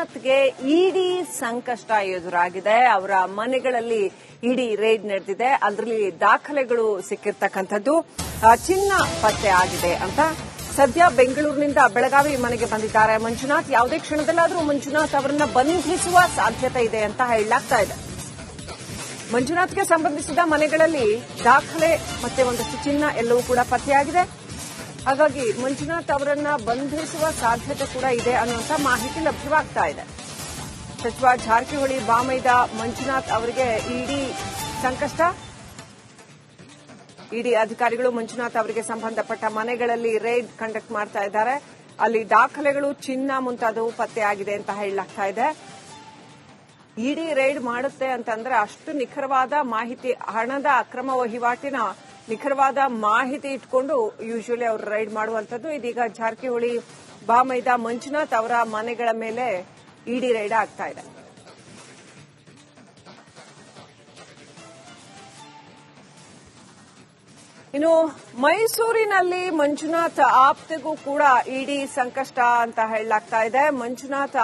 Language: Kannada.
ಮಂಜುನಾಥ್ಗೆ ಇಡಿ ಸಂಕಷ್ಟ ಎದುರಾಗಿದೆ. ಅವರ ಮನೆಗಳಲ್ಲಿ ಇಡಿ ರೇಡ್ ನಡೆದಿದೆ. ಅದರಲ್ಲಿ ದಾಖಲೆಗಳು ಸಿಕ್ಕಿರ್ತಕ್ಕಂಥದ್ದು. ಚಿನ್ನ ಪತ್ತೆ ಆಗಿದೆ ಅಂತ ಸದ್ಯ ಬೆಂಗಳೂರಿನಿಂದ ಬೆಳಗಾವಿ ಮನೆಗೆ ಬಂದಿದ್ದಾರೆ ಮಂಜುನಾಥ್. ಯಾವುದೇ ಕ್ಷಣದಲ್ಲಾದರೂ ಮಂಜುನಾಥ್ ಅವರನ್ನ ಬಂಧಿಸುವ ಸಾಧ್ಯತೆ ಇದೆ ಅಂತ ಹೇಳಲಾಗ್ತಾ ಇದೆ. ಮಂಜುನಾಥ್ಗೆ ಸಂಬಂಧಿಸಿದ ಮನೆಗಳಲ್ಲಿ ದಾಖಲೆ ಮತ್ತೆ ಒಂದಷ್ಟು ಚಿನ್ನ ಎಲ್ಲವೂ ಕೂಡ ಪತ್ತೆಯಾಗಿದೆ. ಹಾಗಾಗಿ ಮಂಜುನಾಥ್ ಅವರನ್ನ ಬಂಧಿಸುವ ಸಾಧ್ಯತೆ ಕೂಡ ಇದೆ ಅನ್ನುವಂಥ ಮಾಹಿತಿ ಲಭ್ಯವಾಗ್ತಾ ಇದೆ. ಸಚಿವ ಜಾರಕಿಹೊಳಿ ಬಾಮೈದ ಮಂಜುನಾಥ್ ಅವರಿಗೆ ಇಡಿ ಸಂಕಷ್ಟ. ಇಡಿ ಅಧಿಕಾರಿಗಳು ಮಂಜುನಾಥ್ ಅವರಿಗೆ ಸಂಬಂಧಪಟ್ಟ ಮನೆಗಳಲ್ಲಿ ರೇಡ್ ಕಂಡಕ್ಟ್ ಮಾಡ್ತಾ ಇದ್ದಾರೆ. ಅಲ್ಲಿ ದಾಖಲೆಗಳು, ಚಿನ್ನ ಮುಂತಾದವು ಪತ್ತೆಯಾಗಿದೆ ಅಂತ ಹೇಳಲಾಗ್ತಾ ಇದೆ. ಇಡಿ ರೇಡ್ ಮಾಡುತ್ತೆ ಅಂತಂದ್ರೆ ಅಷ್ಟು ನಿಖರವಾದ ಮಾಹಿತಿ, ಹಣದ ಅಕ್ರಮ ವಹಿವಾಟಿನ ನಿಖರವಾದ ಮಾಹಿತಿ ಇಟ್ಕೊಂಡು ಯೂಶುವಲಿ ಅವರು ರೈಡ್ ಮಾಡುವಂತದ್ದು. ಇದೀಗ ಜಾರಕಿಹೊಳಿ ಬಾಮೈದ ಮಂಜುನಾಥ್ ಅವರ ಮನೆಗಳ ಮೇಲೆ ಇಡಿ ರೈಡ್ ಆಗ್ತಾ ಇದೆ. ಇನ್ನು ಮೈಸೂರಿನಲ್ಲಿ ಮಂಜುನಾಥ್ ಆಪ್ತೆಗೂ ಕೂಡ ಇಡಿ ಸಂಕಷ್ಟ ಅಂತ ಹೇಳಲಾಗ್ತಾ ಇದೆ. ಮಂಜುನಾಥ್